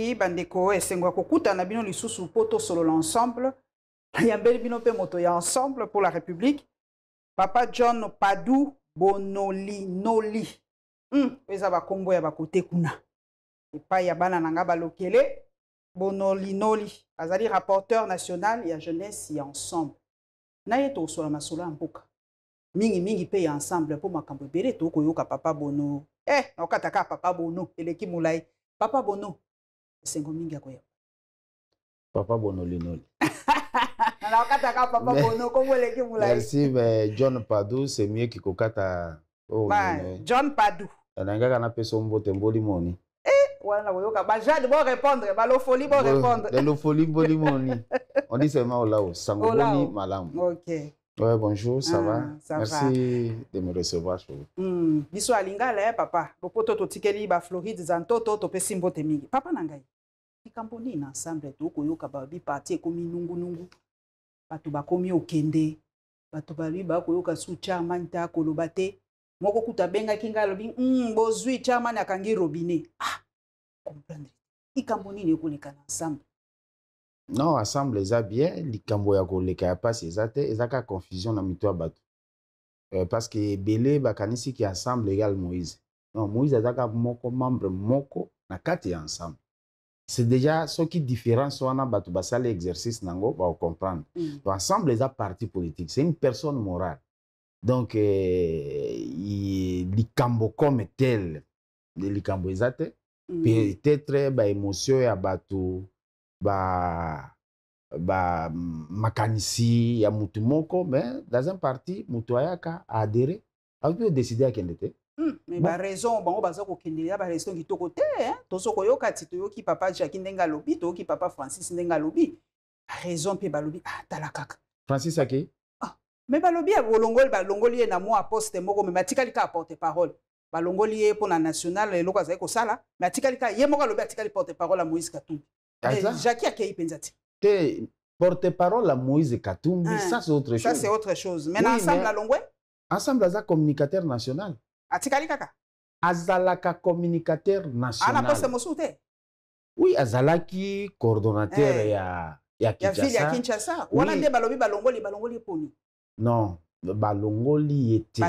Merci, Bandeko. Et c'est quoi que na bino lisusu poto solo l'ensemble. Il y a bel bino pe moto ya ensemble pour la République. Papa John Padou Bonoli Noli. Pesa ba kombo ya ba kote kuna. Et pas ya bana nanga balokele Bonoli Noli. Azali rapporteur national ya jeunesse ya ensemble. Na yeto so la masolo mpoka. Mingi pe ya ensemble pour makambo bere to koyoka papa Bono. Okataka papa Bono eleki mulai. Papa Bono. Sengo mingi akoya. Papa Bono Linoli. Papa Bono, comment eleki mulai. Merci, mais John Padou, c'est mieux que Kokata. Oh, John Padou. Nanga kana peso mbote mboli moni. Voilà, koyoka. Ba Jade bon répondre, ba lo folie bon répondre. De lo folie mboli moni. On dit seulement Olao, Sangoboni malam. OK. Ouais, bonjour, ça va? Ça merci de me recevoir. Biso alingala papa. Lopoto to tikeli ba Floride zantoto to pesi mbote mingi. Papa nangai. Ikamponi na ensemble to koyoka ba bi parti komi nungu. Bato bakomi okende. Bato bali ba koyoka su chairman ta kolobate. Moko kuta benga kinga lobi bozui chairman akangi robinet. Comprendre. Ikamponi ne koleka na ensemble. Non, ensemble, ils ont bien, les Camboyako, les Kayapas, ils ont confusion dans le bateau. Parce que Belé, Bakanisi qui ensemble égale Moïse. Non, Moïse a un membre Moko, na quatre ensemble. C'est déjà ce qui différence soit dans bateau basal exercice nango, va comprendre. Donc, ensemble, les partis politiques, c'est une personne morale. Donc, les Cambo comme tel, les Cambo ils peut-être émotion à bateau. Makanisi ya mutu moko, mais dans un parti mutu ayaka a adhéré a pu décider à quel était. Mais ba raison bango baza ko kende ya ba raison ki toko te to soko yoka ti to yoki papa Jacques ndenga lobi to yoki papa Francis ndenga lobi raison pe ba lobi talakaka Francis aki mais ba lobi ba longoli na mo aposte moko mais matikali ka porte parole ba longoli pour na national le loko azai ko sala mais matikali ka ye moko lobi atikali porte parole à Moïse Katumbi. Jacques Akei Penzati. Porte-parole à Moïse Katumbi, ça c'est autre chose. Ça c'est autre chose. Mais oui, ensemble, à Longwe? Ensemble, à communicateur national. Atikali kaka? Azalaka communicateur national. Ana poste Mosoute? Oui, Azalaki coordonnateur ya Kinshasa. Ya ville ya Kinshasa. Oui. Wana nde balobi balongoli poni. Non, balongoli était.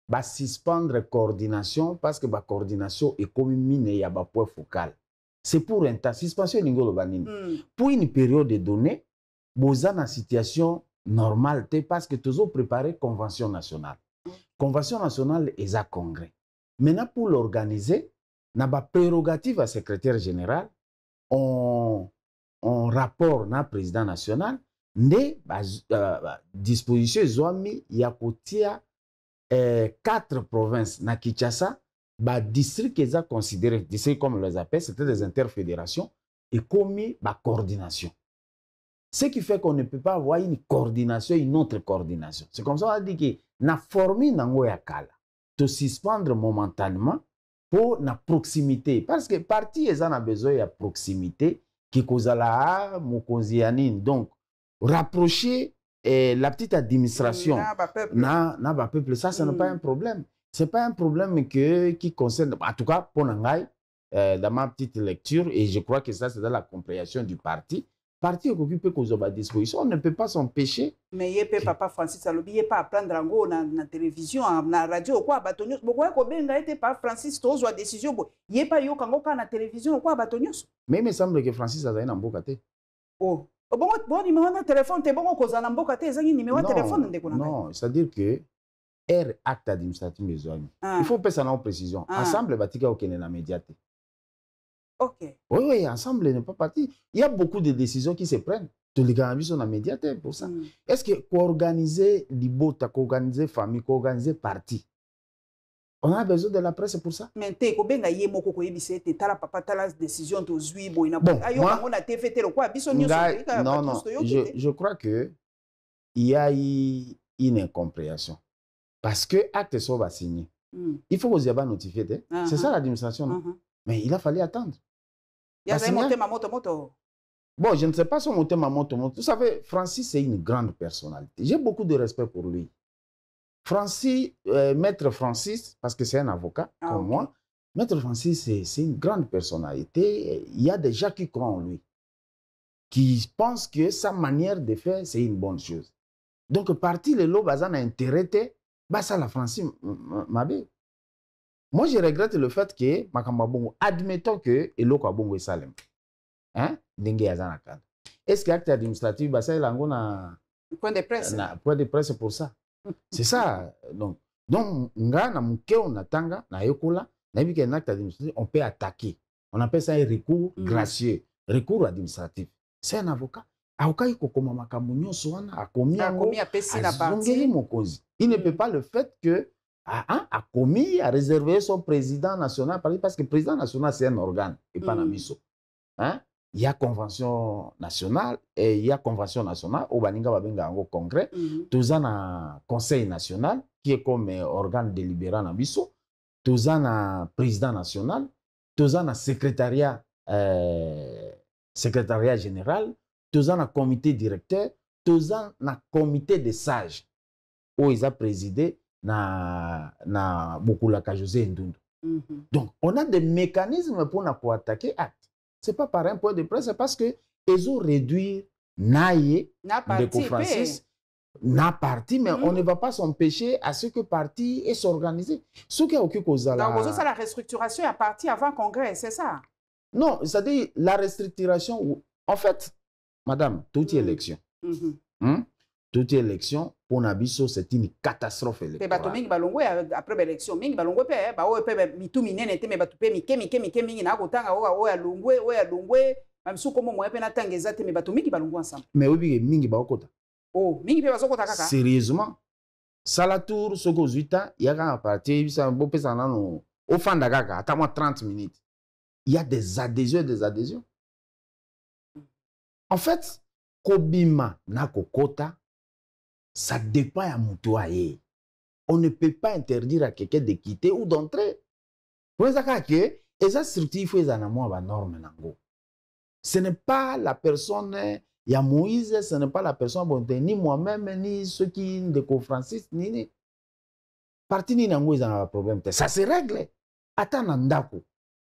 Ba suspendre coordination parce que ba coordination est comme mine ya ba point focal. C'est pour un temps. Suspension lingolo banini. Pour une période donnée, vous avez une situation normale parce que tous ont préparé convention nationale. Convention nationale est à congrès. Maintenant, pour l'organiser, on a prérogative à secrétaire général, on rapport na président national, ne disposition ils ont mis il y a 4 provinces na Kinshasa. Bah, district qu'ils ont considéré, district comme on les appelle, c'était des interfédérations, et commis la coordination. Ce qui fait qu'on ne peut pas avoir une coordination, une autre coordination. C'est comme ça qu'on a dit que na formé nangoya kala, te suspendre momentanément pour la proximité. Parce que parti, ils ont besoin de proximité, qui cause la mokonzianine. Donc, rapprocher la petite administration, na peuple, ça n'est pas un problème. Ce n'est pas un problème qui concerne, en tout cas, pour Nangaï, dans ma petite lecture, et je crois que ça, c'est dans la compréhension du parti. Parti occupé qu'on a disposition, on ne peut pas s'empêcher. Mais il n'y a pas Francis Alobi, il n'y a pas à prendre dans la télévision, dans la radio, quoi, Batonius. Pourquoi il n'y a pas Francis Tozo à décision? Il n'y a pas Yokango dans la télévision, quoi, Batonius. Mais il me semble que Francis a un ambokate. Oh. Bon, numéro de téléphone, tu es bon, cause un ambokate, c'est un numéro de téléphone. Non, c'est-à-dire que acte administratif besoin. Il faut passer en précision. Ensemble, batika au Kenya médiaté. Ok. Oui, ensemble n'est pas parti. Il y a beaucoup de décisions qui se prennent. Tous les gars sont médiatés pour ça. Est-ce que co-organiser l'ibota, co-organiser famille, co-organiser parti, on a besoin de la presse pour ça? Mais tu es papa la décision de Zouibo. Non, je crois que il y a eu une incompréhension. Parce que acte soit va signer. Il faut que vous ayez notifié. C'est ça l'administration. Mais il a fallu attendre. Il y a monté ma moto. Bon, je ne sais pas si monter ma moto. Vous savez, Francis, c'est une grande personnalité. J'ai beaucoup de respect pour lui. Francis, maître Francis, parce que c'est un avocat comme moi, Maître Francis, c'est une grande personnalité. Il y a des gens qui croient en lui, qui pensent que sa manière de faire, c'est une bonne chose. Donc, parti le lot, bazan a intérêt, bah ça la Francis m'abe. Moi, je regrette le fait que Makamba Bongo, admettons que Elo Kabongo est salem. Hein? Dengue Yazana Kad. Est-ce que l'acte administratif, bah ça, il a un point de presse. Point de presse pour ça. C'est ça. Donc, nga na mukeo na tanga na yokola na yebiki un acte administratif, on peut attaquer. On appelle ça un recours gracieux, recours administratif. C'est un avocat. Avocat iko koma makambo nyonso wana akomi apesi na parti mokonzi. Il ne peut pas le fait que a commis à réserver son président national parce que le président national c'est un organe et pas un biso. Hein? Il y a convention nationale et il y a convention nationale au Baninga Babenga en congrès. Tous un conseil national qui est comme organe délibérant na biso. Tous un président national. Tous un secrétariat général. Tous un comité directeur. Tous un comité de sages où ils ont présidé na Bokulaka José Ndundu. Donc on a des mécanismes pour attaquer acte. Ce n'est pas par un point de presse, c'est parce qu'ils ont réduit Naye de Francis, n'a parti, mais on ne va pas s'empêcher à ce que parti est s'organiser. Ce qui a occupé aux donc, ça, la restructuration est partie avant le congrès, c'est ça? Non, c'est-à-dire la restructuration, en fait, madame, toute élection, toute élection, pour Nabiso, c'est une catastrophe électorale. Après l'élection, mais oui, mingi baokota. Oh, mingi pe bazokota kaka. Sérieusement, Salatour, Soko Zuita, il y a un parti, il y a un peu au fond de kaka, attends-moi 30 minutes. Il y a des adhésions, des adhésions. En fait, Kobima na kokota, ça dépend à Moutouaye. On ne peut pas interdire à quelqu'un de quitter ou d'entrer. Pour ça que ça structure il faut les normes nango. Ce n'est pas la personne, il y a Moïse, ce n'est pas la personne ni moi-même ni ceux qui de Francis ni parti ni nango ils ont un problème. Ça se règle. Attends nandako.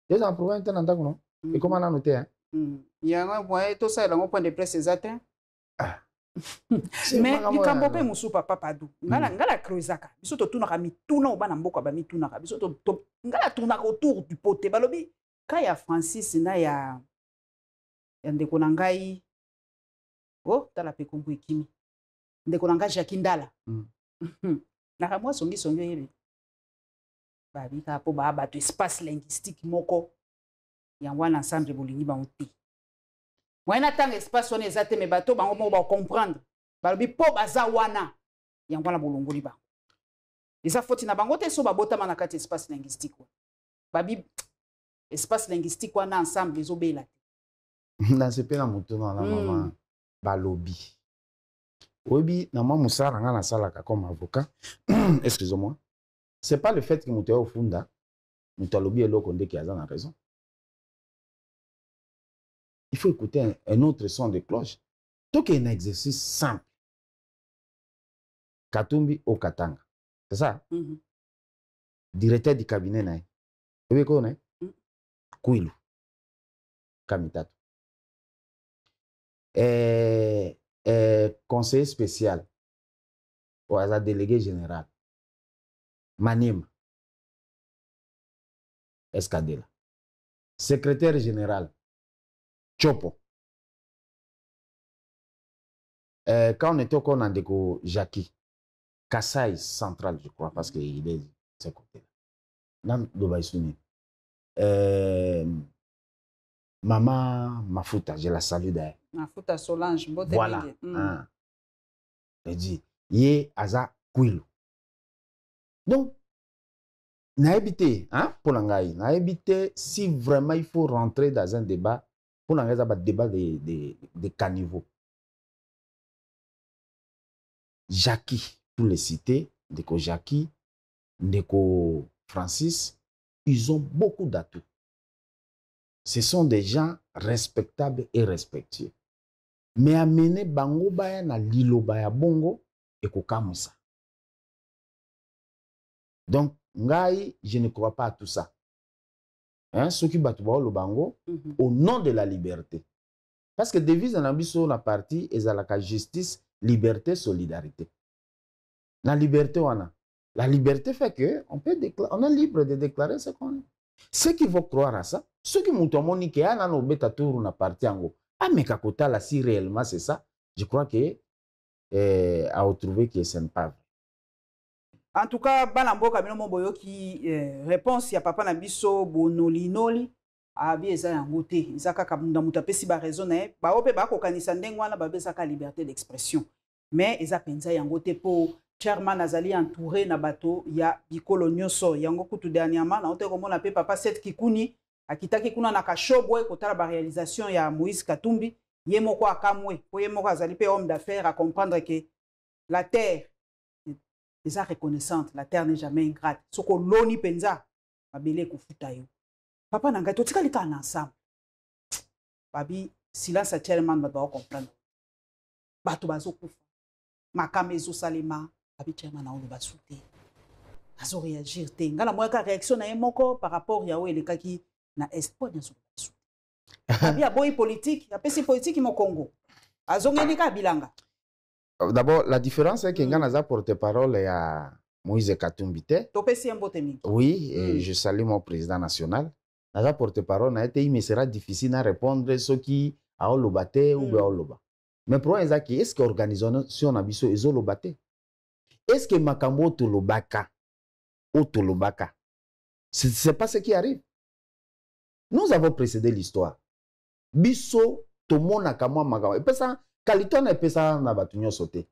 Ils ont un problème nandako non? Et comment on a noté hein? Il y a un point tout ça dans point de presse exact. Mais likambo pe musu papa padu ngala creuser biso to tuna ka mituna obana mboka ba mituna ka biso to ngala tuna autour du pote balobi kaya Francis na ya ndeko na ngai oh tala pe kombo ekimi ndeko na ngai Jacques Ndala na ka mwa songi yebe ba bika po ba to espace linguistique moko ya wana ensemble bolingi ba muti. Moi, j'attends l'espace on est mais bateau, on va comprendre. Balobi po bazawana. Yangwana bolongoli ba. Et ça faut tina bango te so ba bota manakati espace linguistique. Babi espace linguistique wana ensemble les obéla. Dans ce pays la mutuna la maman balobi. Obi na maman musara nga na sala comme avocat. Excusez-moi. C'est pas le fait que muté au funda mutalobi eloko ndeki aza na raison. Il faut écouter un autre son de cloche. Tout est un exercice simple. Katumbi au Katanga. C'est ça? Directeur du cabinet. Vous connaissez? Kouilou. Kamitato. Conseiller spécial. Ou à délégué général. Manim. Escadela. Secrétaire général. Chopo. Quand on était au coin d'Andeko Jackie, Kassai central, je crois, parce qu'il est de ce côté-là. Nan Dobaïsouni. Maman Mafuta, je la salue d'ailleurs. Mafuta Solange, voilà. Elle dit, Yé Aza Kouilou. Donc, n'a habité, hein, pour l'angaï, n'a habité si vraiment il faut rentrer dans un débat. Pour un débat de caniveau. Jackie, pour les citer, Ndeko Jackie, Ndeko Francis, ils ont beaucoup d'atouts. Ce sont des gens respectables et respectueux. Mais amener Bango Baya na Lilo Baya Bongo et Kokamusa. Donc, Ngai, je ne crois pas à tout ça. hein, ceux qui battent le bango au nom de la liberté. Parce que devise dans la partie est la justice, liberté, solidarité. La liberté, la liberté fait que on est libre de déclarer ce qu'on est. Ceux qui vont croire à ça, ceux qui m'ont dit que ah non beta tour na parti ango, ah mais kakota là si réellement c'est ça, je crois que à retrouver que ce n'est pas vrai. En tout cas, Balamboka Bino Boyo qui réponse ya papa na biso bonoli noli abi eza yango te ezaka kabunda muta pesi ba raison na ba ope ba ko kanisa ndenge wana ba bezaka liberté d'expression mais eza penza yango te po chairman azali entouré na bato ya bikolo nyonso yango kutu dernièrement na ote komona pe papa Seth Kikuni akitaki kuna na kashobwe kotala ba réalisation ya Moïse Katumbi ye moko akamwe po ye moko azali pe homme d'affaires à comprendre que la terre est reconnaissante, la terre n'est jamais ingrate. Soko loni penza, babele kufuta yo. Papa nanga to tika lika na ensemble. Babi silence a chairman ba ba comprendre. Bato bazo kufa. Makamezo salema, babi chairman na olo basute. Azo réagir te. Ngala moya réaction na moko par rapport ya o elekaki na espoir nso basute. Babi aboyi politique, ya pesi politique mo Congo. Azo ngeni ka bilanga. D'abord, la différence est que Nganaza porte-parole à Moïse Katumbi. Oui, et je salue mon président national. Naza porte-parole a été, il me sera difficile à répondre ce qui a olobate ou bien oloba. Mais pour moi, est-ce que l'organisation a biso est olobate? Est-ce que Makambo tolobaka ou tolobaka? C'est pas ce qui arrive. Nous avons précédé l'histoire. Biso tomona kamwa Makambo. Et puis ça, Kaliton est ça na batunyo sauté.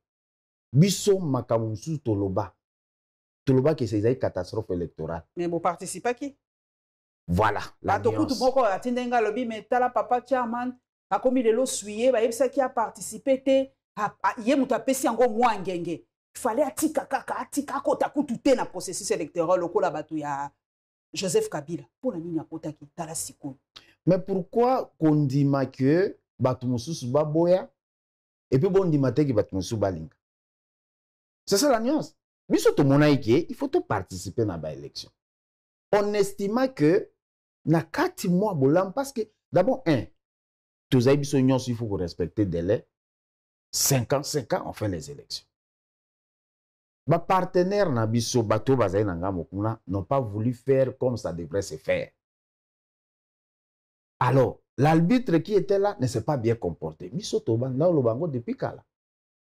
Biso makamusu toloba. Toloba que c'est une catastrophe électorale. Mais vous participez à qui? Voilà. La nuance. Boko atindenga lobi mais tala papa chairman a commis de l'eau suye ba yebisa qui a participé te ye muta pesi ngo mwangenge. Il fallait atika kaka atika kota kututé na processus électoral lokola batu ya Joseph Kabila. Pour la nini akota ki tala siko. Mais pourquoi qu'on dit que batu mususu baboya et puis bon dimate qui va te balinga. C'est ça la nuance. Biso to monaïke, il faut te participer à la élection. On estime que na 4 mois bolam parce que d'abord tous les biso nyons il faut respecter délai 5 ans on fait les élections. Ba partenaire na biso bato bazai na ngamo kuna n'ont pas voulu faire comme ça devrait se faire. Alors l'arbitre qui était là ne s'est pas bien comporté. Depuis Kala.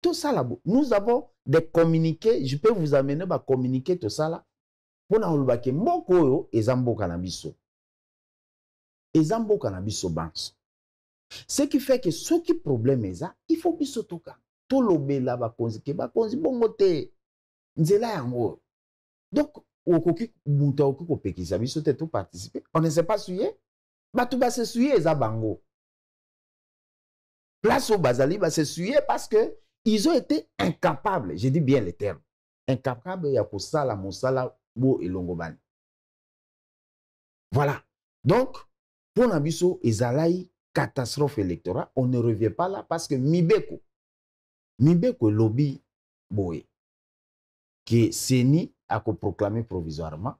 Tout ça là, nous avons des communiqués. Je peux vous amener à communiquer tout ça là. Pour nous dire que Mboko et Zambo Canabiso. Et Zambo Canabiso Banks. Ce qui fait que ce qui problème est ça, il faut biso toka. Tout l'obé là va konzi bongote. Nzela yango. Donc, au koki munta oku ko pekisa biso te tout participer. On ne s'est pas suivi. Batou ba se suyer eza bango. Place au Bazali ba se suyer parce que ils ont été incapables, je dis bien les termes, incapables ya kosala mosala bo elongobani. Voilà. Donc, pour Nabiso ezalai catastrophe électorale, on ne revient pas là parce que Mibeko lobby boé que Seni a proclamé provisoirement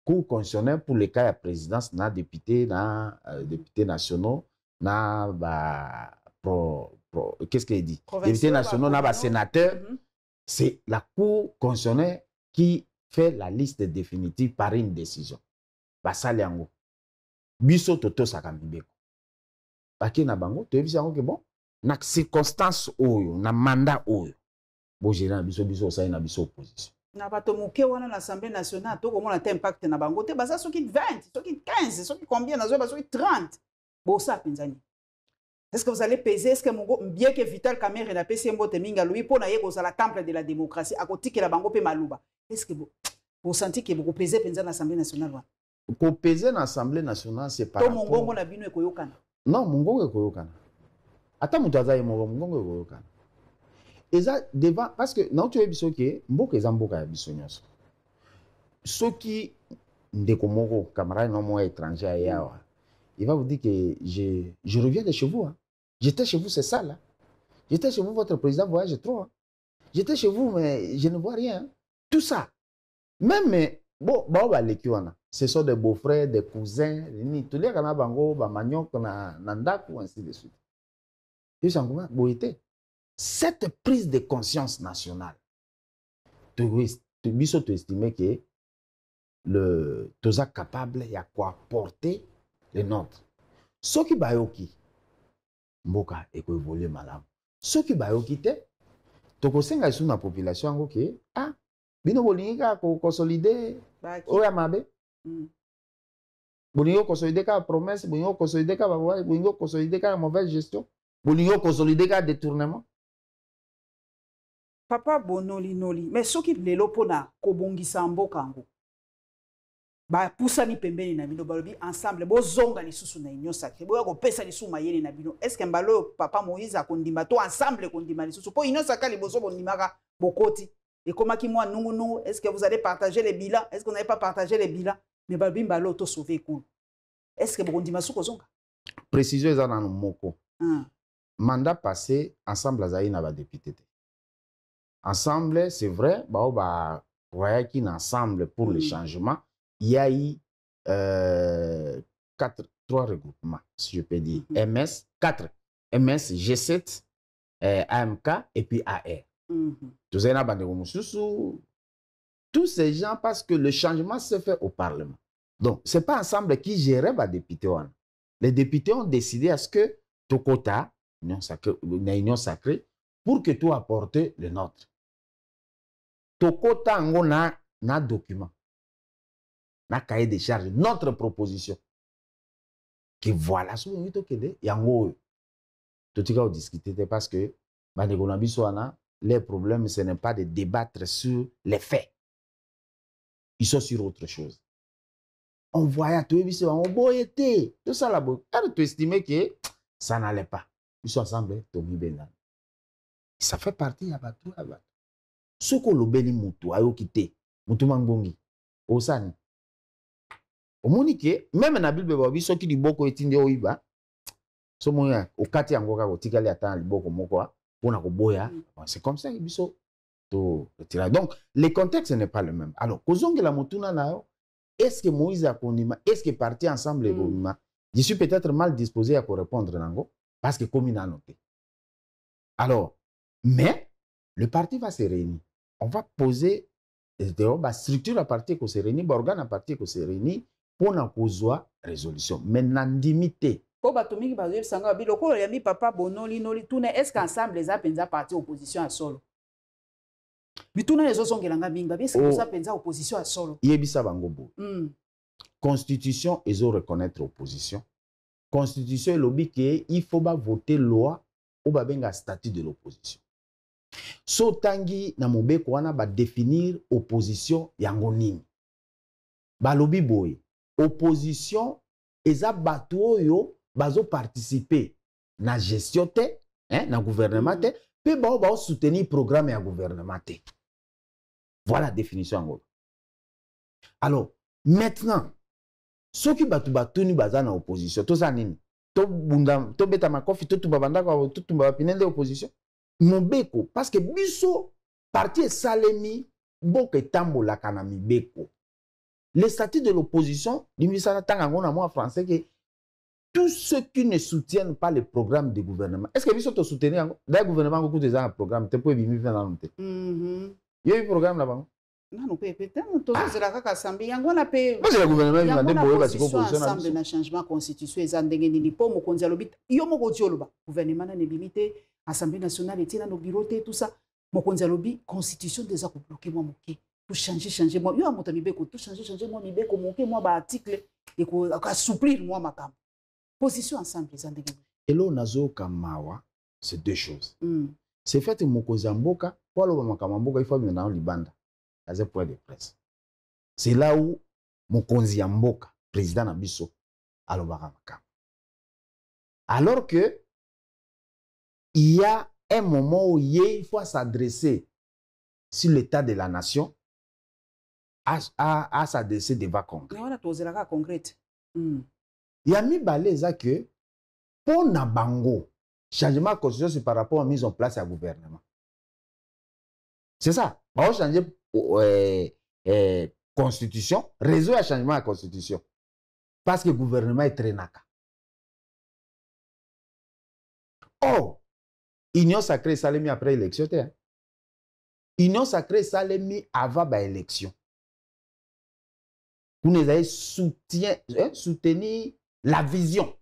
Cour constitutionnelle pour les cas de présidence, na député, députés nationaux, na qu'est-ce qu'il dit? Députés nationaux, na sénateurs. C'est la Cour constitutionnelle qui fait la liste définitive par une décision. Basaliango. Biso toto sakamibeko. Baki na bango, tu as vu ça que bon, na circonstance oyo, na mandat oyo. Bo gérer biso ça na biso opposition. Na bato moke wana na l'Assemblée nationale to komona te impact na bango te baza soki 20 soki 15 soki combien na zo ba soki 30 bo ça pinzani. Est-ce que vous allez peser est-ce que bien que Vital Kamerhe na pesi mbote minga lui pour na ye ko la temple de la démocratie akotiki la bango pe maluba est-ce que vous sentez que vous peser penza na l'Assemblée nationale wana ko peser na l'Assemblée nationale c'est pas to mongongo na bino ekoyokana non mongongo ekoyokana ata mutu azaye mongongo ekoyokana. Et ça, devant, parce que non, tu as vu que Mboka est Mboka ya biso nyonso. Ceux qui ndekomoko camarade non moi étranger ailleurs, il va vous dire que je reviens de chez vous. Hein. J'étais chez vous, c'est ça là. J'étais chez vous, votre président voyage trop. Hein. J'étais chez vous, mais je ne vois rien. Hein. Tout ça. Même bon, ce sont des beaux-frères, des cousins, tous les gens bango, ba manioc, nandaku, ainsi de suite. Cette prise de conscience nationale, tu biso tu estimer que le toza capable ya quoi porter les nôtres. Ce qui bayoki, mboka eko évoluer malamu. Ce qui bayoki te, toko senga isu na population ngo ke ah bino bolinga ko consolider oya mabe. Bolingo consolider ka promesse, bolingo consolider ka bawa, bolingo consolider ka mauvaise gestion, bolingo consolider ka détournement. Papa bonoli noli, mais soki lelo pona kobongisa mboka ngo. Ba pusani pembeni na bino balobi ensemble bozonga lisusu na union sacrée boya kopesa lisusu mayele na bino. Est-ce que mbalo papa Moïse akondima to ensemble kondima lisusu po union sacrée liboso bondimaka bokoti et komaki moi nungu est-ce que vous allez partager les bilans, est-ce qu'on n'avait pas partagé les bilans mais balobi mbalo to sauver cool. Est-ce que bondima suko zonga précision eza na moko mandat passé ensemble azali na ba député. Ensemble c'est vrai ba voyaki na ensemble pour le changement. Il y a eu 3 regroupements, si je peux dire. MS, 4. MS, G7, AMK et puis AR. Tous ces gens, parce que le changement se fait au Parlement. Donc, ce n'est pas ensemble qui gérait les députés. Les députés ont décidé à ce que tout quota, union sacrée, pour que tout apporte le nôtre. Tout quota, on a un document. Na cahier de charge, notre proposition. Que voilà, il y a un tout cas discuter parce que les problèmes, ce n'est pas de débattre sur les faits. Ils sont sur autre chose. On voyait tout ça là-bas. Tu estimais que ça n'allait pas. Ils sont ensemble, Tommy Benan. Ça fait partie, il y a tout là-bas. Ce qu'on le béni moutou, ayo quitté, moutou mangongi, osani. Omonike même na Bible babi soki liboko etindi oyiba so moya okati yango ka kotikali ata liboko moko pona koboya c'est comme ça biso to retira. Donc le contexte n'est pas le même. Alors kozongela motuna nayo est-ce que Moïse a kondima, est-ce que parti ensemble ebomima, je suis peut-être mal disposé à répondre nango parce que comme il a noté. Alors mais le parti va se réunir, on va poser la structure à partir que se réunit, organe à partir que se réunit pour na kozwa résolution. Mais nandimité. Pour batomiki bazwe sanga biloko yami papa bonoli noli tune est-ce qu'ensemble les apenza parti opposition à solo. Bituna les autres ngelanga minga est-ce que ça penza opposition à solo. Yebisa bango bo. Constitution ezo reconnaître opposition. Constitution lobi que il faut ba voter loi ou ba benga statut de l'opposition. So tangi na mobeko wana ba définir opposition yango nini. Ba lobi boy. Opposition eza bato oyo bazo participer na gestion te na gouvernement te pe ba soutenir programme ya gouvernement te. Voilà la définition en gros. Alors maintenant ceux qui batu batuni baza na opposition to za nini to bunda to beta makofi to tubabanda ko to tumba pinende opposition mobeko parce que biso parti salemi boke tambola kana mibeko. Le statut de l'opposition, français, que tous ceux qui ne soutiennent pas le programme du gouvernement, est-ce que vous êtes soutenir le gouvernement qui a un programme, tu peux vivre dans le temps. Il y a un programme là-bas. Non, peut-être. C'est la Kakassambi. Il y a un gouvernement qui a une ensemble de changement constitutionnel. Il y a un gouvernement qui a limité, l'Assemblée nationale était dans nos bureaux, tout ça. La constitution déjà bloqué moi tout changer moi yo amota mibeko tout changer moi mibeko monke moi ba article et ko assouplir moi ma cam position ensemble les andenge et là nazo kamawa c'est deux choses c'est fait mokonzi mboka pour lo makama mboka il faut bien dans libanda as un point de presse c'est là où mokonzi mboka président na biso alobaka makama alors que il y a un moment où il faut s'adresser sur l'état de la nation à s'adresser devant concret. Il y a mis balé que pour Nabango, changement constitutionnel c'est par rapport à la mise en place du gouvernement. C'est ça. On va changer constitution, réseau à changement à la constitution. Parce que le gouvernement est très naka. Oh, Union sacrée, ça l'a mis après l'élection. Union sacrée, ça l'a mis avant l'élection. Vous nous avez soutenu la vision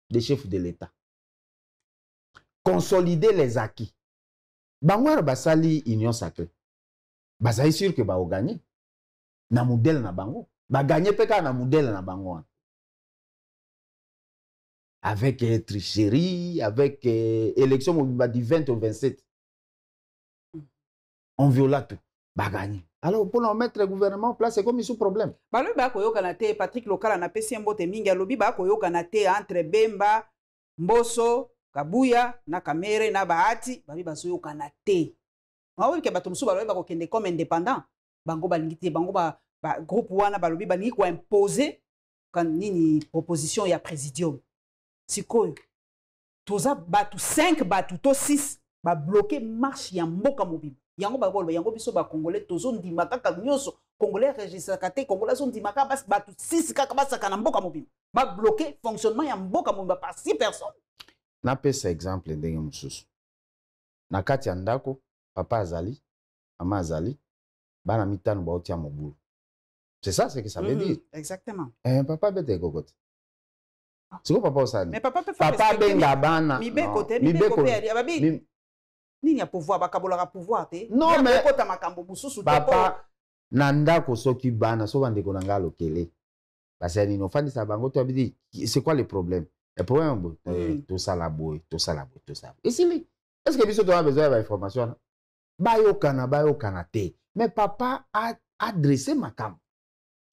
des chefs de l'État. Consolider les acquis. Bangwara basali Union sacrée. Bazaï sûr que va gagner. Na modèle na bango. Ba gagner peka na modèle na bango. Avec tricherie, avec élection du 20 au 27. On viola tout. Ba gagner. Alors pour nous mettre le gouvernement en place, c'est comme sous problème. Balobi ba koyoka na te Patrick Lokala na pesi mbote mingi alobi ba koyoka na te entre Bemba, Mboso, Kabuya na Kamere na Bahati, babi basoyoka na te. Mawe ke bato musu balobi ba kokende comme indépendant. Bango balingi te bango ba groupe wana balobi balingi ko imposer kan nini proposition ya présidium. Sikoyo. Toza batu 5 batu to 6 ba bloquer marche ya mboka mobile. Yango bakolo yango biso ba congolais tozo ndima kaka nyoso congolais registraka te congolais zo ndima kaka bas batu 6 kaka basaka na mboka mobile ba bloquer fonctionnement ya mboka mobile par 6 personnes. Na pesa exemple ndenge mususu na kati ya ndako papa azali mama azali bana mitano ba otia mobulu. C'est ça ce que ça veut dire. Exactement. Papa bete kokote. C'est quoi papa osali? Mais papa peut faire papa benga bana. Mi be côté mi be côté ababi. Nini ya pouvoir bakabolaka pouvoir te. Non mais kota makambo mususu papa nanda ko soki bana so bande ko nanga lokele. Parce que nino fandi sa bango to abidi c'est quoi le problème? Le problème tout ça la boy, tout ça. Ici est-ce que biso to a besoin d'information? Bayo kana te. Mais papa a adressé makambo.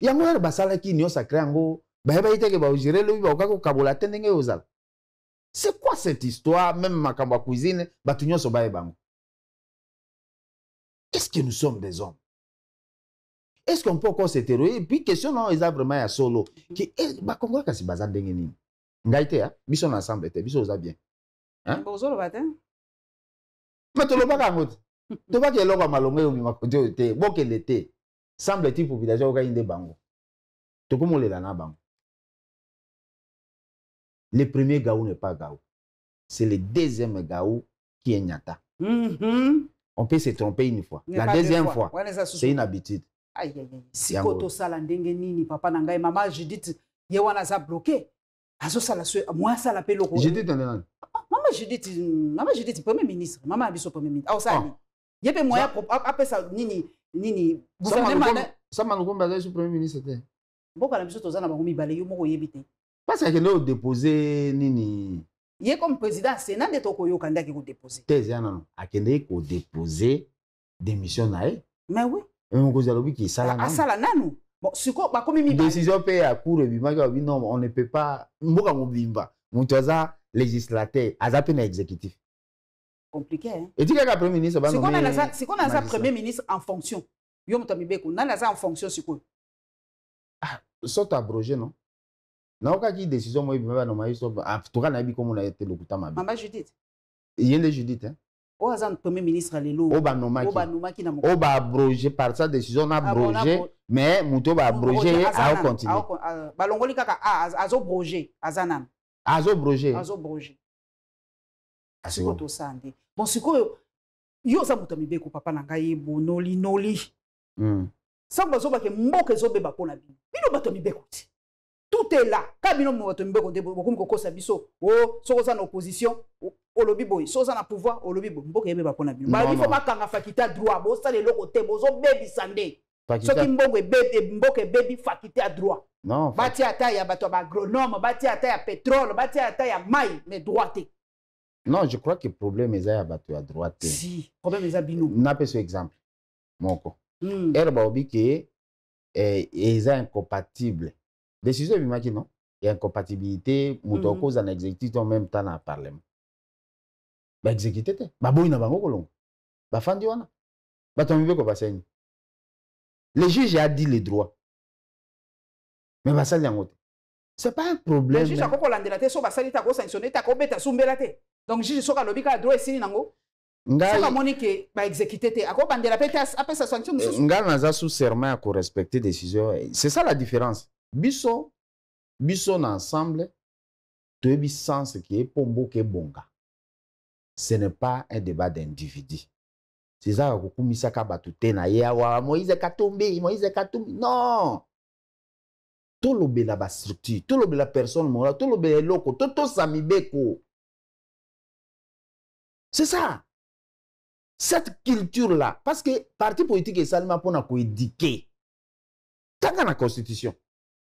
Yango ya basala ki nyo sacré ngo ba ite ke ba gérer le ba ko kabola tendenge ozala. C'est quoi cette histoire? Même ma cuisine, est-ce que nous sommes des hommes? Est-ce qu'on peut encore s'hétéroïder? Et puis, question, non, ils ont vraiment un solo. Qui est, bah, comment est-ce que c'est bien? Ngaïté, hein? Ils sont ensemble, ils sont bien. Hein? Mais tu l'as pas gagné. Tu vois qu'il y a l'homme malongé ou il bon qu'il était. Semble-t-il pour villager au gars de bango. Tu comment les lana bango? Le premier gaou n'est pas gaou. C'est le deuxième gaou qui est nyata. On peut se tromper une fois. La deuxième fois, c'est une habitude. Aïe, aïe, aïe. Si koto sala ndenge nini, papa nangai, maman Judith, yewana za bloqué. Azo sala moi ça l'appelle au Judith nan. Maman Judith premier ministre, maman abiso premier ministre. Ah ça ni. Yebe moya après ça nini gouvernement ça manukomba za premier ministre te. Boka na biso tozana bango mibale yo moko yebite. Parce que nous déposer nini. Il est comme président Sénat de Tokoyo Kanda qui vous déposer. Thèse non. Akende ko déposer démission nae. Mais oui. On cause alobi qui sala nanu. Sala nanu. Bon, siko ba komi mi décision paye à cour et bima non, on ne peut pas mboka mobimba. Mutoza législateur, azape na exécutif. Compliqué hein. Et tu que premier ministre ba nommer. C'est qu'on a ça premier ministre en fonction. Yo mutamibeko, na ça en fonction siko. Ah, saute abrogé non. Non, quand il décision, moi, il en tout cas, comme on a été le coup de Maman Judith. Il y a les Judith. Hein? Au hasard, premier ministre, Lélo. Au bas abrogé par sa décision, abrogé, mais Mouto va abroger et à continuer. Balongoli kaka, azo brogé, azanam. Azo brogé. Azo brogé. Siko to sande. Bon, siko, yo sa mutami beko papa nangaye bo noli. Samba zoba ke mboke zobe bapona bino. Bino batami beko ti. Tout est là. Kabino mwatombe konde bokum kokosa biso. Oh, soza na opposition, olobi boy, soza na pouvoir, olobi boy. Mboka yebe bapona bino. Ba il faut pas kanga fakita droit, bo sa le loko te, bozo baby sande. Soki mbongo bebe mboka baby fakita à droit. Non. Bati ata ya bato ba agronome, bati ata ya pétrole, bati ata ya mai, mais droité. Non, je crois que le problème est à bato à droite. Si, problème est à bino. N'a pas ce exemple. Moko. Erba obi que est incompatible. Décision bimaki non, il y a incompatibilité, muto cause en exécutif en même temps dans le parlement. Ba exécuter te, ba boy na bango kolongo. Ba fandi wana. Ba tombe ko baseni. Le juge a dit les droits. Mais ba sali yango te. C'est pas un problème. Le juge a ko landela te so ba sali ta ko sanctionner ta ko beta sumbela te. Donc juge soka lobika droit esini nango. Nga monique ba exécuter te ako bandela pete après sa sanction mususu. Nga naza sous serment à respecter décision. C'est ça la différence. Biso ensemble toyebi sens qui est pombo ke bonga. Ce n'est pas un débat d'individu. C'est ça que kumisa ka batute na ye wa Moïse Katumbi. Non. Tout le la ba structure, tout le la personne morale, tout le loko, tout samibeko. C'est ça. Cette culture-là, parce que parti politique est seulement pour nous éduquer. Tant qu'on a la constitution,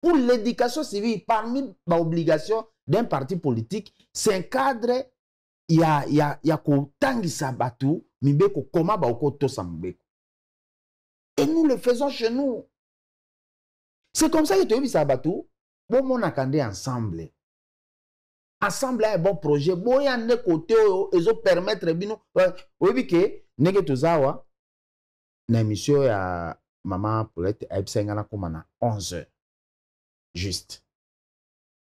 pour l'éducation civile, parmi les obligations d'un parti politique, c'est un cadre, il y a tangi sabatu, mibeko koma ba okoto sambeko. Et nous le faisons chez nous. C'est comme ça que tu as vu sabatu, bon mon akandé ensemble. Ensemble un bon projet boya ne côté ezo permettre bino obi ke nege tozawa na émission ya maman Paulette ebsengana comme na 11h juste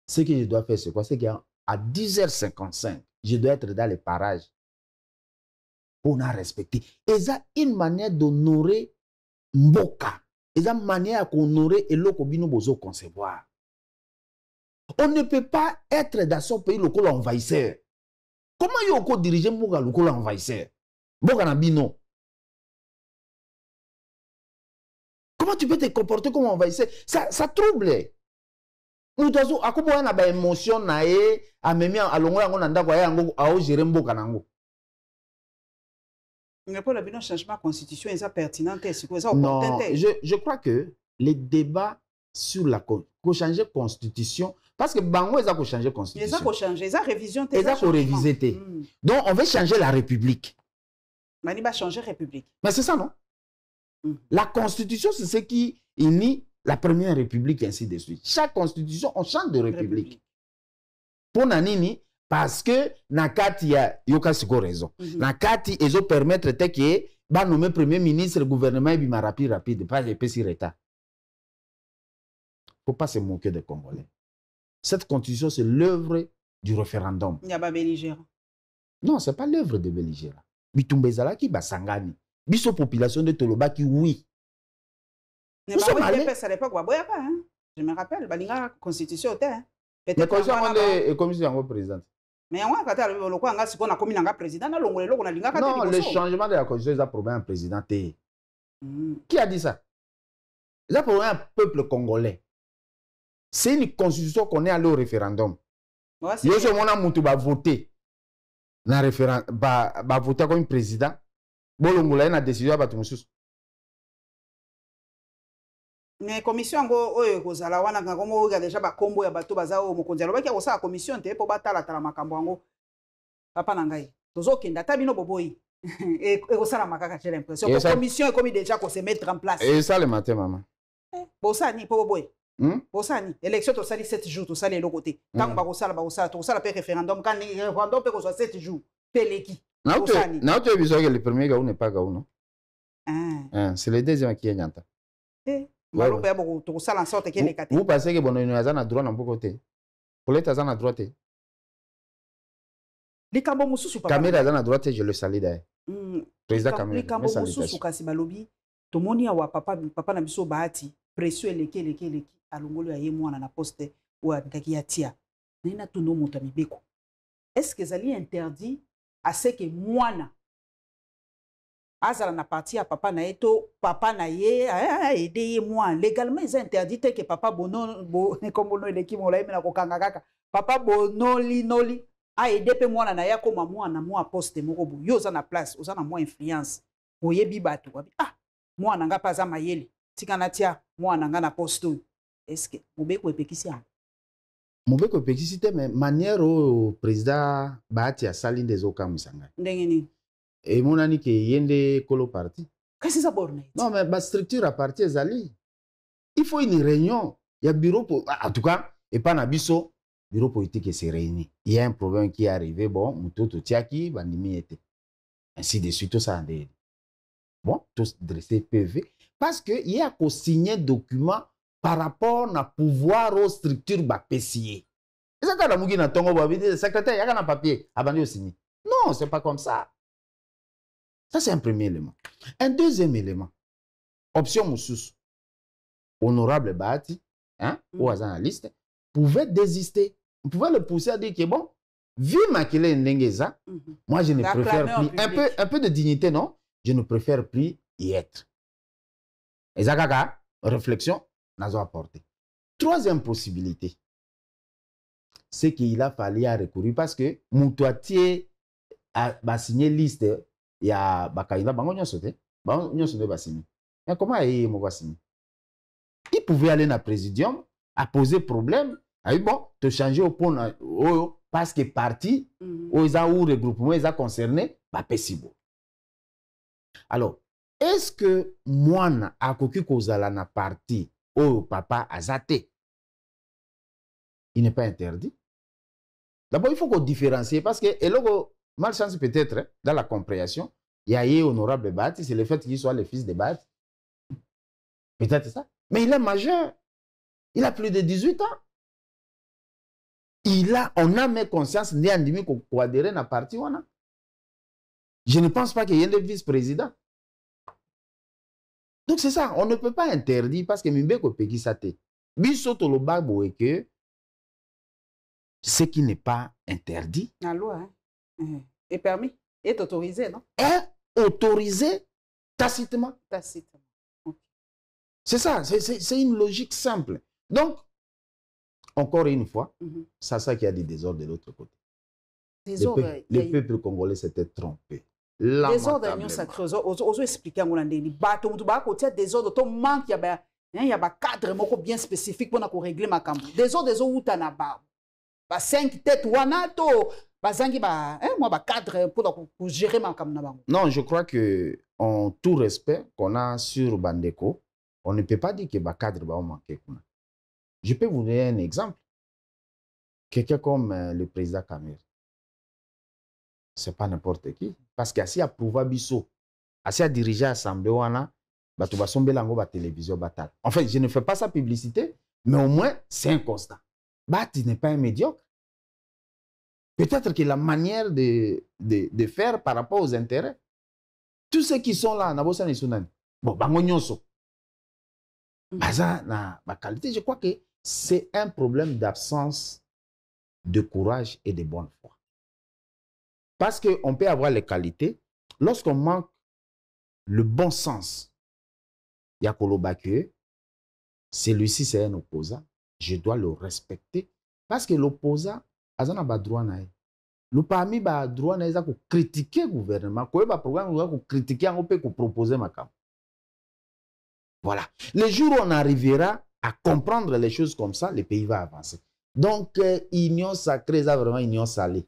ce que je dois faire c'est quoi c'est qu'à 10h55 je dois être dans les parages pour nous respecter et ça une manière d'honorer mboka et ça manière d'honorer eloko bino bozo concevoir. On ne peut pas être dans son pays le col envahisseur. Comment il faut diriger Mboga le col envahisseur? Mboga Nabino. Comment tu peux te comporter comme envahisseur? Ça trouble. Nous devons avoir une émotion nae à même à longo yango nanda kwa yango à gérer Mboga nango. Mais pour le bilan changement de constitution, est-ce pertinent? Non, je crois que les débats sur la changer constitution. Parce que Bango, ils ont changé la constitution. Ils ont changé, ils ont révision. Ils ont révisé. Donc, on veut changer la République. Mais il va changer la République. Mais c'est ça, non? La constitution, c'est ce qui unit la première République, ainsi de suite. Chaque constitution, on change de République. Pour Nanini, parce que Nakati a Yokasiko raison. Nakati, ils ont permettre que va nommer premier ministre, le gouvernement, et bien rapide, pas de petits retards. Il ne faut pas se moquer des Congolais. Cette constitution, c'est l'œuvre du référendum. Il n'y a pas belligérant. Non, ce n'est pas l'œuvre de belligérant. Bitumbezala qui basangani. Biso population de Toloba qui oui. Nous sommes allés. Je me rappelle, la constitution était. Mais constitution est commission présidente. Mais on a président. Non, le changement de la constitution, c'est pour un président. Qui a dit ça? C'est pour un peuple congolais. C'est une constitution qu'on est allé au référendum. Yo se mona mutu ba voter na référendum ba voter comme président. Bolongola na décision ba tumususu. Mais commission ngo oyo kozala wana ngomo ga déjà ba kombo ya bato bazao mokonzi alobaki ko sa commission te po batala tala makambo ngo. Papa na ngai. Tozokenda ta bino boboyi. Et kosala makaka j'ai l'impression que commission est comme déjà ko se mettre en place. Et ça le matin maman. Bosani po boboyi. Bosani, élection to sali 7 jours, to sali l'autre côté. Tant ba kosala to sala pe référendum quand référendum pe ko soit 7 jours. Peleki. Na tu as vu que le premier gars n'est pas gars non. C'est le deuxième qui est nyanta. Malo pe beaucoup to sala en sorte que les quatre. Vous pensez que bono ina na droit na beaucoup côté. Pour l'être à droite. Les kambo mususu papa. Caméra à droite, je le salue d'ailleurs. Président Caméra. Les kambo mususu kasi balobi. To moni wa papa na biso bahati. Pression leki alongolo ya ye mwana na poste ou abikaki ya tia nina tuno moto mibeko est-ce que zali interdit à ce que mwana azala na parti ya papa na eto papa na ye aider ye mwana légalement ils interdit que papa bono comme bono leki mola na kokanga kaka papa bonoli aider pe mwana na ya koma mwana mwa poste moko bo yo za na place oza na mwa influence oyebi bato mwana nga pa za mayele tikana tia mwana nga na poste. Est-ce que Mobeko epekisi a? Mobeko epekisi te mais manière au président Bahati a sali des okamusanga. Ndengeni. Et monani ke yende kolo parti. Qu'est-ce que ça borne? Non mais ba structure à parti ezali. Il faut une réunion. Il y a bureau pour en tout cas et pas na biso bureau politique se réunit. Il y a un problème qui est arrivé bon mutoto tiaki bandimi était. Ainsi de suite tout ça andé. Bon, tous dressé PV parce que il y a qu'au signer document par rapport à pouvoir aux structures bapessier. Et ça quand la mugi na tongo ba le secrétaire y a un papier abandi au signer. Non, c'est pas comme ça. Ça, c'est un premier élément. Un deuxième élément, option Moussous, honorable Bahati, hein, ou analyste, pouvait désister. On pouvait le pousser à dire que bon, vu Makile Ndengeza, moi je ne préfère plus, un peu de dignité, non? Je ne préfère plus y être. Et ça, réflexion, n'a pas apporté. Troisième possibilité, c'est qu'il a fallu y recourir parce que Moutouatier a signé liste, il y a Bakaïna, mais comment il signé? Il pouvait aller dans le présidium, à poser problème, à bon, te changer au point, parce que parti, ou regroupement, ils ont concerné, pas possible. Alors, est-ce que moi, à koki kozala na parti, ou papa azate, il n'est pas interdit? D'abord, il faut qu'on différencie, parce que, et là, malchance peut-être, dans la compréhension, il y a eu honorable Bahati, c'est le fait qu'il soit le fils de Bahati. Peut-être ça. Mais il est majeur. Il a plus de 18 ans. On a mis conscience pour adhérer à la partie. Je ne pense pas qu'il y ait des vice-présidents. Donc c'est ça, on ne peut pas interdire parce que Mimbeko Peki Sate. Bisoto lo babo est que ce qui n'est pas interdit. La loi, hein? Est permis, est autorisé, non? Est autorisé tacitement. Tacitement. Okay. C'est ça, c'est une logique simple. Donc, encore une fois, c'est ça qui a des désordres de l'autre côté. Le peuple congolais s'était trompé. Désordre union sacrée, ozo expliquer ngona ndeni bato mutu ba kotia désordre to manque ya ba cadre moko bien spécifique pour na ko régler makambo. Désordre zo uta na ba 5 têtes wana to bazangi ba moi ba cadre pour gérer makambo na bango. Non, je crois que en tout respect qu'on a sur Bandeko, on ne peut pas dire que ba cadre ba manquer kuna. Je peux vous donner un exemple. Quelqu'un comme le président Kamere. C'est pas n'importe qui. Parce que si a prouvé biso, si a dirigé l'Assemblée, tu vas somber la télévision. En fait, je ne fais pas sa publicité, mais au moins, c'est un constat. Bati n'est pas un médiocre. Peut-être que la manière de faire par rapport aux intérêts, tous ceux qui sont là, je crois que c'est un problème d'absence de courage et de bonne foi. Parce qu'on peut avoir les qualités. Lorsqu'on manque le bon sens, Yakolo Bakue, celui-ci c'est un opposant. Je dois le respecter. Parce que l'opposant, il a un droit. Le parmi a droit à critiquer le gouvernement. Il a programme critiquer, on peut proposer ma cam. Voilà. Le jour où on arrivera à comprendre les choses comme ça, le pays va avancer. Donc, union sacrée, c'est vraiment union salée.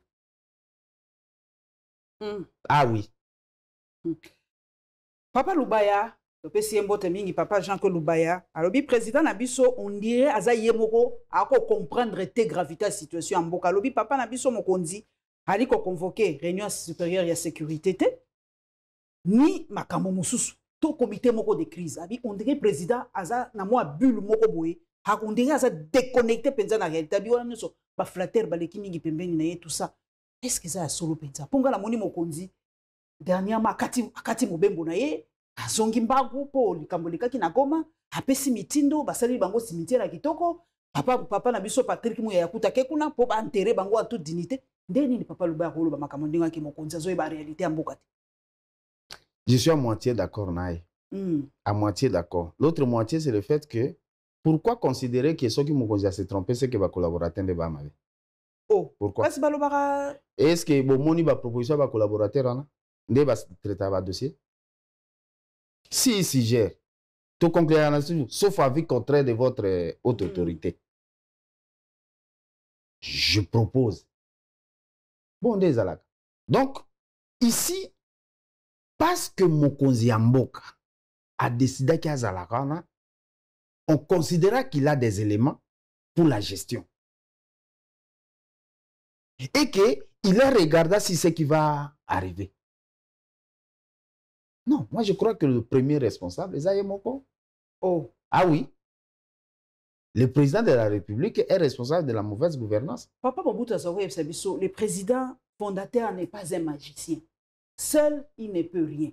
Ah oui. Papa Lubaya, le PCM mingi papa Jean-Claude Lubaya, alors le président Nabiso, on dirait aza yemoko à comprendre la gravité de la situation en Boka. Le papa Nabiso mokondi ali ko convoquer réunion supérieure de sécurité ni makambo mususu to comité moko de crise. Abi on dirait président aza na moi bulle moko boye, ha on dirait aza déconnecté penza na réalité. Abi wana nso ba flatter ba leki mingi pembeni na tout ça. Est-ce que ça a solo penza? Ponga la moni mokonzi dernièrement akati mobembo na ye azongi mbagu po likambo likaki na Goma apesi mitindo basali bango cimetière ya kitoko papa na biso Patrick Muya yakuta kekuna po ba enterrer bango en toute dignité ndeni ni papa Lubaya koloba makambo ndinga ki mokonzi azoye ba réalité ya mboka te. Je suis à moitié d'accord naï. À moitié d'accord. L'autre moitié c'est le fait que pourquoi considérer que ceux qui mokonzi se tromper c'est que va collaborateur de ba mabe. Oh, pourquoi? Est-ce que Bomoni va proposition va collaborateur ne va traiter un dossier? Si gère, tout conclure sauf avis contraire de votre haute autorité. Je propose. Bon, désolé. Donc, ici, parce que Mokonzi Amboka a décidé qu'il y a on considéra qu'il a des éléments pour la gestion. Et qu'il a regardé si c'est qui va arriver. Non, moi je crois que le premier responsable est Zaye Moko. Oh. Ah oui. Le président de la République est responsable de la mauvaise gouvernance. Papa Mobutu Sese Nguessan, le président fondateur n'est pas un magicien. Seul, il ne peut rien.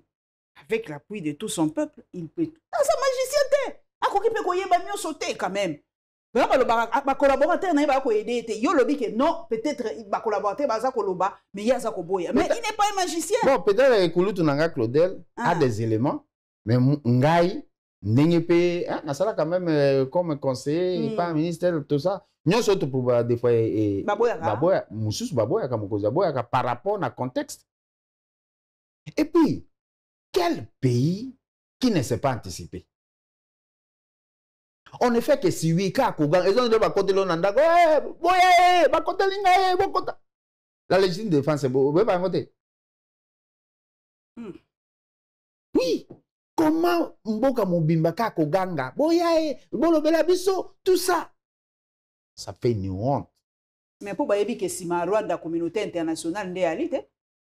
Avec l'appui de tout son peuple, il peut tout. Ah, ça magicien, ah, quoi qu'il peut mieux sauter quand même. Ma collaborateur n'a pas aidé. Yo lobby que non, peut-être ma collaborateur va koloba, mais il y a ça koboya. Mais il n'est pas un magicien. Bon, peut-être que Kouloutounanga Claudel a des éléments, mais Ngaï n'est pas, ça quand même comme conseiller, pas ministère, tout ça. Nous sommes pour des fois, Baboya, Moussous Baboya, par rapport au contexte. Et puis, quel pays qui ne s'est pas anticipé? On ne fait que si oui, car ils ont dit côté l'onanda, la légitime défense, c'est beau, pas côté. Oui, comment Mboka Mobimba Koganga, boyae, bolobela biso, tout ça. Ça fait une honte. Mais pour bayebi que si ma Rwanda communauté internationale n'est alite,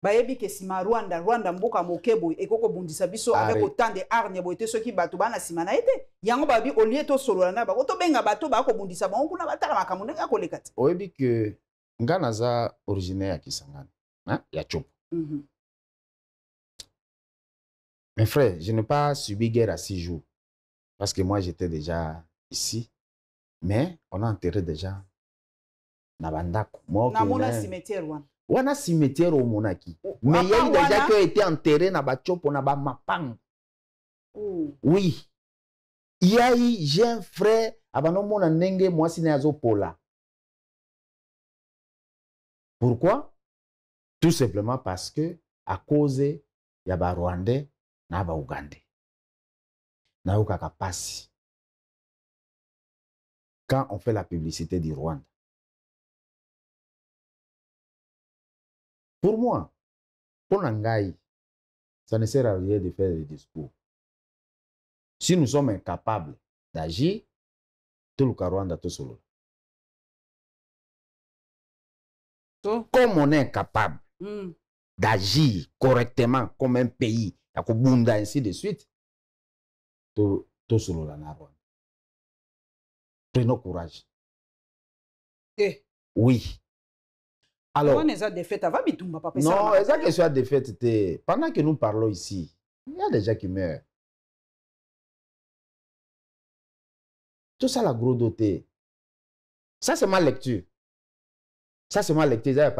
bayebi que si ma Rwanda Mboka Mokebo et koko bundisa biso avec autant de hargne boité ceux qui batu bana simana été. Yango babi au lieu to solo na ba to benga bato ba ko bundisa ba kuna batala makamunde ka kolekati. Oyebi que ngana za originaire ya Kisangani, hein, ya Chopo. Mes frères, je n'ai pas subi guerre à 6 jours parce que moi j'étais déjà ici. Mais on a enterré déjà Nabandako. Namona cimetière wana. Wana cimetière au Monaki. Mais il y a eu déjà qui ont été enterrés na Bachopo na Bamapang. Oui. Il y a eu, j'ai un frère, abano mona nenge moi si nazo pola. Pourquoi? Tout simplement parce que à cause ya ba Rwandais na ba Ougandais. Na ukaka pasi. Quand on fait la publicité du Rwanda. Pour moi, pour Nangaï, ça ne sert à rien de faire des discours. Si nous sommes incapables d'agir, tout le Rwanda, tout solo. Comme on est incapable d'agir correctement comme un pays, ainsi de suite, tout solo la Rwanda. Prenons courage. Oui. Alors, non, ça que soit défaite, pendant que nous parlons ici, il y a des gens qui meurent. Tout ça, la gros doté. Ça, c'est ma lecture. Ça, c'est ma lecture. Ça,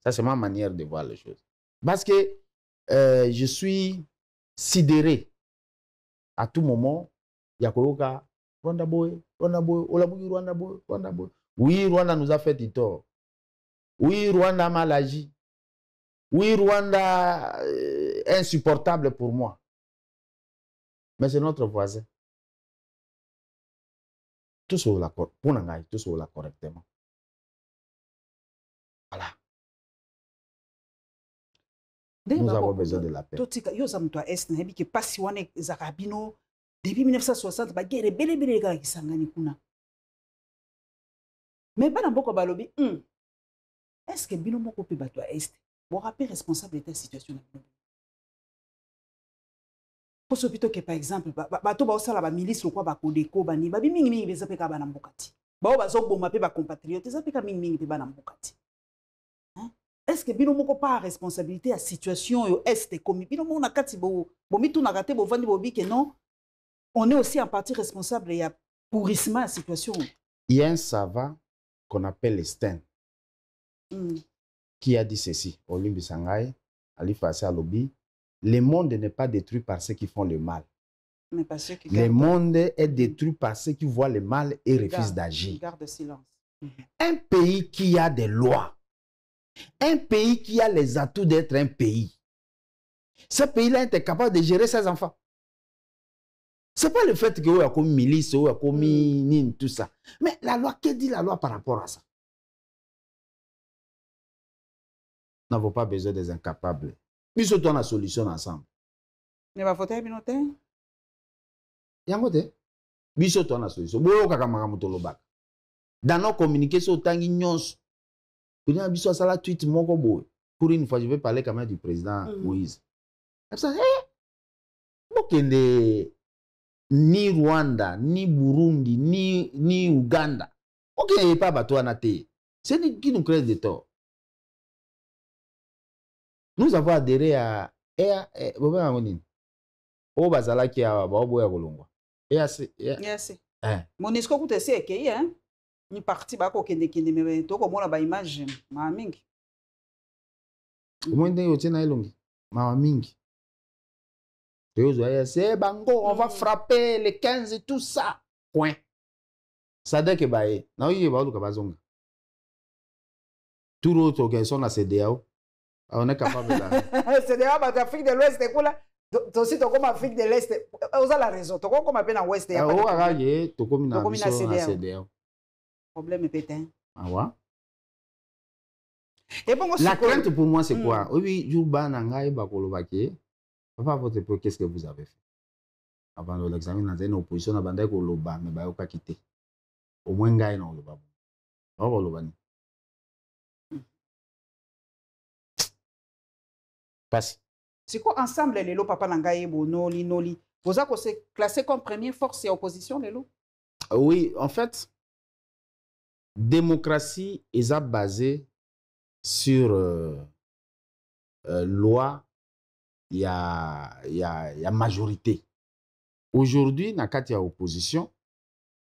ça, c'est ma manière de voir les choses. Parce que je suis sidéré. À tout moment, il y a Koyoka. Rwanda boy, Olabugi Rwanda boy, Rwanda boy. Oui, Rwanda nous a fait du tort. Oui, Rwanda mal agi. Oui, Rwanda insupportable pour moi. Mais c'est notre voisin. Tout cela, pour Nangaï, tout cela correctement. Voilà. Nous avons besoin de la paix. Depuis 1960, ba guerre belé ka Kisangani kuna. Mais bana mboko balobi, est-ce que bino moko pe bato est bon rappel responsable de ta situation na. Pour ce plutôt que par exemple bato ba osala ba milice lokwa ba kodeko bani ba mingi beza pe ka bana mbokati. Ba ba zo bomba pe ba compatriotes za pe ka mingi pe bana mbokati. Est-ce que bino moko pas responsabilité à situation yo est comme bino mona kati bo mitu na raté bo vandi bo bi que non. On est aussi en partie responsable, il y a pourrissement à la situation. Il y a un savant qu'on appelle Stein qui a dit ceci, Olimbi Sangai, Ali Fassi Alobi, le monde n'est pas détruit par ceux qui font le mal. Mais par ceux qui le monde est détruit par ceux qui voient le mal et refusent d'agir. Garde silence. Un pays qui a des lois, un pays qui a les atouts d'être un pays, ce pays-là est capable de gérer ses enfants. Ce n'est pas le fait qu'il y a comme milice, ou comme tout ça. Mais la loi, que dit la loi par rapport à ça? Nous n'avons pas besoin des incapables. Nous sommes dans la solution ensemble. Ne va voter binote? Yangote. Nous sommes dans la solution. Dans nos communications, tangi nyons. Pour une fois, je vais parler quand même du président Moïse. Ni Rwanda, ni Burundi, ni Ouganda. Ok, il n'y a pas bateau à nater. C'est qui nous crée des torts. Nous avons adhéré à EAC. Au Bazalaki à Baoboya Bolongwa. EAC. EAC. Monisco coûte aussi écueilli, hein? Ni parti bako kende mais to ko mona ba image ma mingi. Comment on dit na elongi? Ma mingi. C'est bango, on va frapper les 15 et tout ça. Point. Ça dit que bae. Na oui ba luka bazonga. Tout l'autre qui sont à CDAO. On est capable de CDAO ba Afrique de l'Ouest et quoi là? Aussi to comme Afrique de l'Est. Vous avez la raison. To comme appelle en Ouest. Ah ouais, regarde, to comme na CDAO. Problème est pétain. Ah ouais. Et bon, la crainte pour moi, c'est quoi? Oui, Jouba Nangaï Bakolobaki. Papa, votre peu, qu'est-ce que vous avez fait? Avant l'examen, dans une opposition, avant d'aller au Loba, mais bah, pas quitter. Au moins, gagne dans le Loba. Au Loba. Passe. C'est quoi ensemble, les lots, Papa Nangaï, Noli, Noli? Vous avez classé comme première force et opposition, les lots? Oui, en fait, démocratie est basée sur loi, il y a majorité. Aujourd'hui, dans la opposition,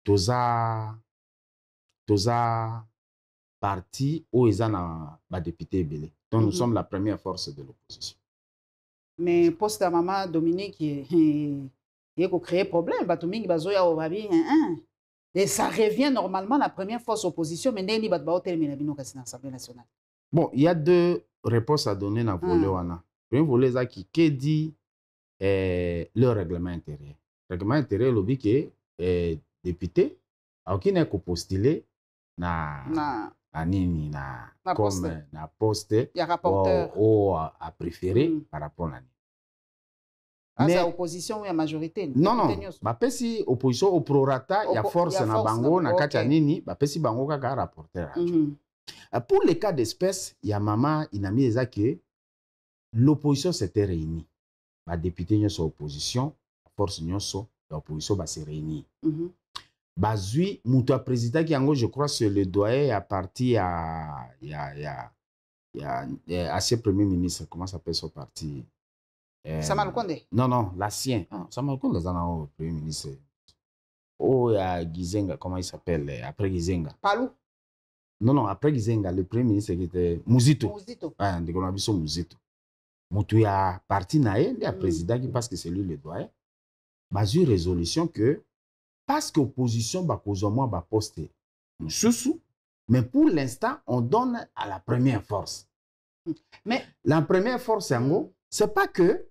toza parti où ils ont des députés belé. Donc nous sommes la première force de l'opposition. Mais poste à maman Dominique, il a créé problème. Et ça revient normalement à la première force opposition, mais il y a l'Assemblée nationale. Bon, il y a deux réponses à donner dans le volet. Le premier volet, c'est qui dit le règlement intérieur. Le règlement intérieur, le dit que député, qui n'est qu'au postulé, na poste, il y a rapporteur ou à préférer par rapport à mais c'est opposition ou la majorité? Non, bah si opposition au prorata, il y a force na bango, na kachanini, bah si bango kaka rapporteur. Pour les cas d'espèce, il y a maman, il a mis que l'opposition s'était réunie. Les députés sont opposition, la force l'opposition va se réunir. Bazui, Moutoua président qui je crois, c'est le doyen à parti à ses premiers ministres. Comment s'appelle son parti? Samal Konde? Non, l'ancien. Samal Konde, c'est le premier ministre. Oh, il y a Gizenga, comment il s'appelle? Après Gizenga. Palou? Non, après Gizenga, le premier ministre qui était Mouzito. Ah, de Gonabiso Mouzito. Moutouya parti naé, il y a président qui parce que c'est lui le doyen. Bazui résolution que parce que l'opposition va causer moi va poster sous, mais pour l'instant on donne à la première force. Mais la première force en gros, c'est pas que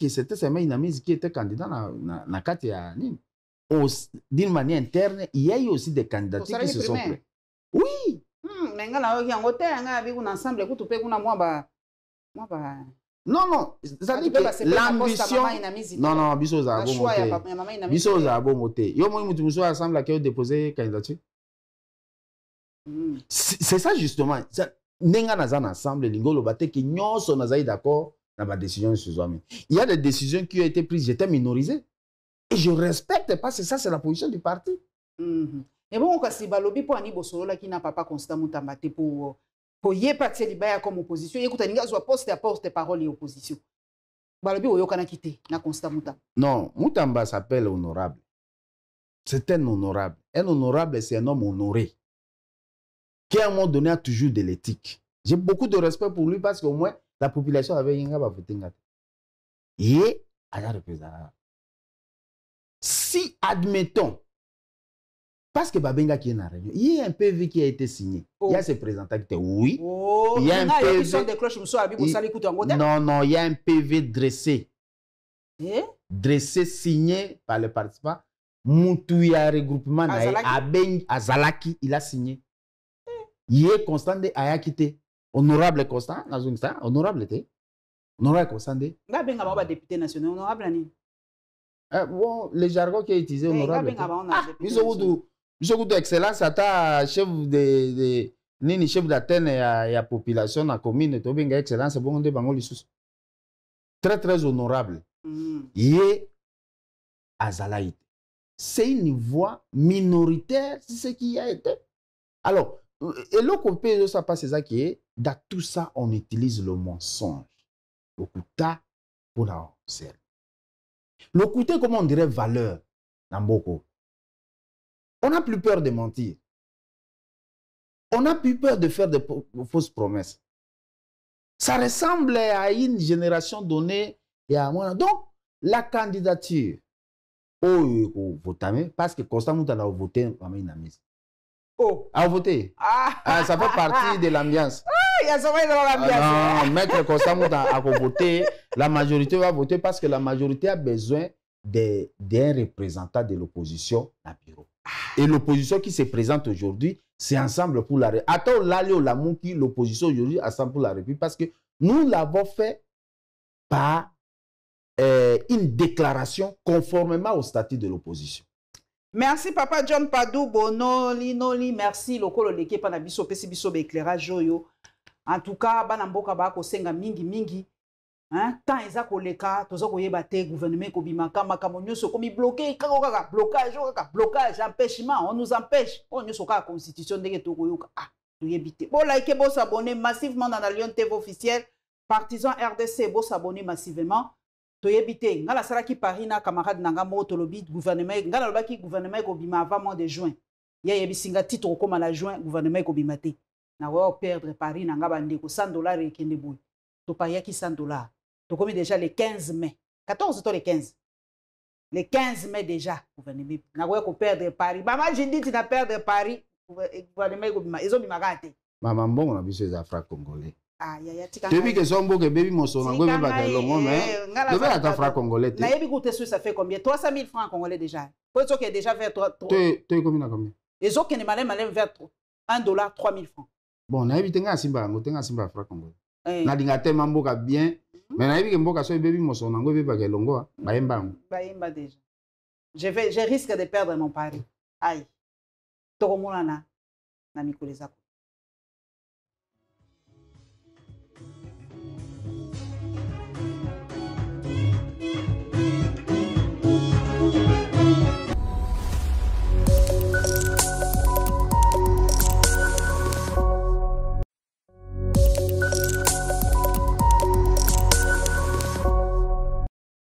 c'était seulement une amie qui était candidat na Katia Nîmes. D'une manière interne, il y a eu aussi des candidats qui se sont prêts. Oui. Mais on a eu un ensemble écoute pe kuna moi ba non, ça dit que l'ambition non biso za bon moté biso za bon moté yo moi mutu muso assemble qui a déposé candidature. C'est ça justement ça nenga na za ensemble lingolo baté ki nyonso na za d'accord na ba décision sur zami. Il y a des décisions qui ont été prises, j'étais minorisé et je respecte parce que ça c'est la position du parti. Et bon kasi balobi po ani bosolo la ki na papa Constant Mutamba te pour y partir libaya comme opposition, écoute, il y a poste à porte parole et opposition. Balobi oyokana quitté na Constant Mutamba. Non, Mutamba s'appelle honorable. C'est un honorable. Un honorable, c'est un homme honoré. Qui à un moment donné a toujours de l'éthique. J'ai beaucoup de respect pour lui parce qu'au moins la population avait une voté. Et à la représentation. Si admettons parce que Babenga qui est dans la réunion, il y a un PV qui a été signé. Il y a ce présentant qui était oui. Il y a un PV. Non, il y a un PV dressé. Dressé, signé par le participant. Moutouya regroupement Azalaki, il a signé. Il est Constant de Ayakite. Honorable Constant, honorable était. Honorable Constant de. Babenga député national, honorable. Bon, le jargon qui est utilisé, honorable. Monsieur excellence, ata chef de nini chef d'antenne ya population na commune to benga excellence bon de bango lisusu. Très honorable. Yé Azalaïte. C'est une voix minoritaire, c'est ce qui a été. Alors, et l'autre côté ça passe c'est ça qui est dans tout ça on utilise le mensonge. lokuta pour la observer. Lokuta, comment on dirait valeur dans beaucoup. On n'a plus peur de mentir. On n'a plus peur de faire de fausses promesses. Ça ressemble à une génération donnée et à moi. Donc, la candidature, parce que constamment, on a voté, Oh. a voté. Ah, ça fait partie de l'ambiance. Il y a ça dans l'ambiance. Non, maître constamment a voté. La majorité va voter parce que la majorité a besoin d'un représentant de l'opposition à bureau. Et l'opposition qui se présente aujourd'hui, c'est ensemble pour la République. Attends, l'opposition aujourd'hui, ensemble pour la République, parce que nous l'avons fait par une déclaration conformément au statut de l'opposition. Merci Papa John Padou Bonoli, merci lokolo leke pa na biso pesi biso éclairage oyo. En tout cas, bana mboka ba ko senga mingi. Hein, tant eza koleka tozo koyeba te gouvernement ko bimaka makambo nyonso komi bloqué kaka blocage empêchement on nous empêche on nyonso ka constitution ndenge to koyoka toyebite bo like bo s'abonner massivement dans la Lion TV officiel partisan RDC bo s'abonner massivement toyebite ngala saraki parina camarade nanga mo tolobi gouvernement ngala lobaki gouvernement ko bima avant mois de juin ya yebisinga titre comme la juin gouvernement ko bimate na wa perdre Paris nanga bandeko $100 ekende boy to payaki $100. Donc, comme déjà le 15 mai, 14 ou le 15. Le 15 mai déjà, gouvernement, n'a pas perdre Paris. Maman, j'ai dit que tu n'as perdre Paris. Gouvernement, ils ont mis ma gâte. Maman, bon, on a vu ces affaires congolais. Ah, il y a depuis que son beau que baby mon son, on va pas le moment, mais le verre à ta franc congolais. N'a pas goûté ça fait combien? 300 000 francs congolais déjà. Pour ceux qui ont déjà fait 3. Tu es combien? Les autres qui ne malin vers $1, 3 000 francs. Bon, n'a pas un simba, on a un simba franc congolais. N'a dit que tellement beau bien. Mais na yebi mboka so bebi moso nango be ba kelongo bayemba déjà. Je risque de perdre mon pari. Aïe. Tokomona na mikoleza.